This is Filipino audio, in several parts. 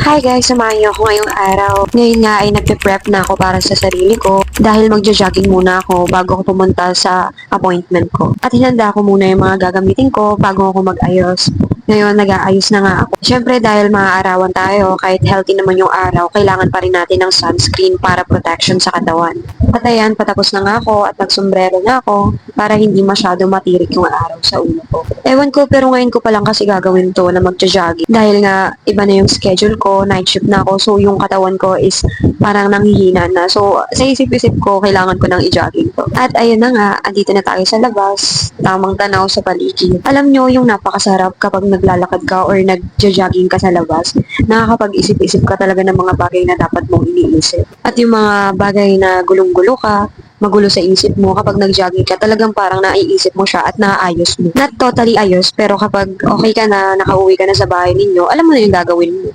Hi guys, samahan niyo ako ngayong araw. Ngayon nga ay nagpe-prep na ako para sa sarili ko dahil magja-jogging muna ako bago ako pumunta sa appointment ko. At hinanda ko muna yung mga gagamitin ko bago ako mag-ayos. Ngayon, nag-aayos na nga ako. Siyempre, dahil maaarawan tayo, kahit healthy naman yung araw, kailangan pa rin natin ng sunscreen para protection sa katawan. At ayan, patapos na nga ako at nagsombrero na ako para hindi masyado matirik yung araw sa ulo ko. Ewan ko, pero ngayon ko pa lang kasi gagawin to na magja-jogging. Dahil nga, iba na yung schedule ko, night shift na ako, so yung katawan ko is parang nanghihina na. So, sa isip-isip ko, kailangan ko nang i-jogging to. At ayun na nga, andito na tayo sa labas, tamang tanaw sa paligid. Alam nyo, yung napakasarap kapag naglalakad ka or nagja-jogging ka sa labas, nakakapag-isip-isip ka talaga ng mga bagay na dapat mong iniisip. At yung mga bagay na gulong-gulo ka, magulo sa isip mo, kapag nag-jogging ka, talagang parang naiisip mo siya at naaayos mo. Not totally ayos, pero kapag okay ka na, nakauwi ka na sa bahay ninyo, alam mo na yung gagawin mo.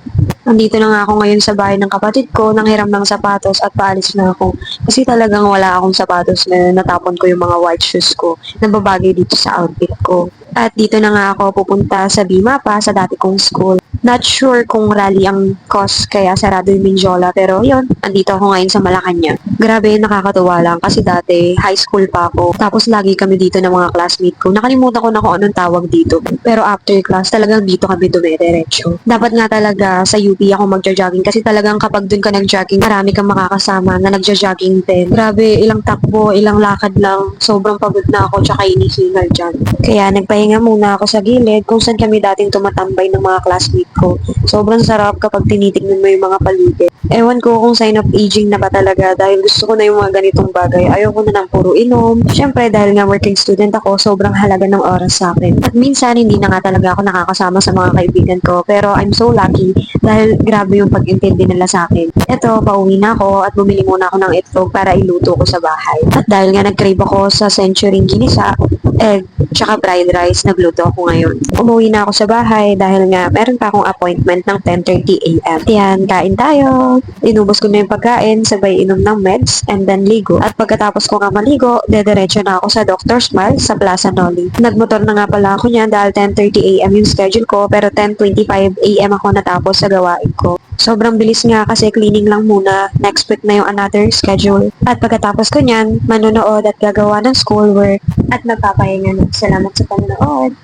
Nandito na nga ako ngayon sa bahay ng kapatid ko, nanghiram ng sapatos at paalis na ako. Kasi talagang wala akong sapatos na natapon ko yung mga white shoes ko na babagay dito sa outfit ko. At dito na nga ako pupunta sa Bima pa, sa dati kong school. Not sure kung rally ang cost kaya sarado yung Minjola, pero yun, andito ako ngayon sa Malacanang. Grabe, nakakatuwa lang kasi dati high school pa ako. Tapos lagi kami dito ng mga classmate ko. Nakalimutan ko na kung anong tawag dito. Pero after class, talagang dito kami dumediretso. Dapat nga talaga sa UP ako magja-jogging kasi talagang kapag dun ka nag-jogging, marami kang makakasama na nagja-jogging din. Grabe, ilang takbo, ilang lakad lang. Sobrang pagod na ako tsaka inihingal dyan. Kaya nagpahinga muna ako sa gilid kung saan kami dating tumatambay ng mga classmate ko. Sobrang sarap kapag tinitignan mo yung mga paligid. Ewan ko kung sign of aging na ba talaga dahil gusto ko na yung mga ganitong bagay. Ayoko na ng puro inom. Siyempre dahil nga working student ako, sobrang halaga ng oras sa akin. At minsan hindi na nga talaga ako nakakasama sa mga kaibigan ko. Pero I'm so lucky dahil grabe yung pag-intindi nila sa akin. Eto, pauwi na ako at bumili muna ako ng itlog para iluto ko sa bahay. At dahil nga nag-crave ako sa Century Ginisa, egg, tsaka fried rice, nagluto ako ngayon. Umuwi na ako sa bahay dahil nga meron pa akong appointment ng 10:30 a.m. Yan, kain tayo. Inubos ko na yung pagkain, sabay inom ng meds, and then ligo. At pagkatapos ko nga maligo, dediretso na ako sa Dr. Smile sa Plaza Noli. Nagmotor na nga pala ako niyan dahil 10:30 a.m. yung schedule ko, pero 10:25 a.m. ako natapos sa gawain ko. Sobrang bilis nga kasi cleaning lang muna. Next week na yung another schedule. At pagkatapos ko niyan, manonood at gagawa ng schoolwork at magpapahinga na. Salamat sa panonood.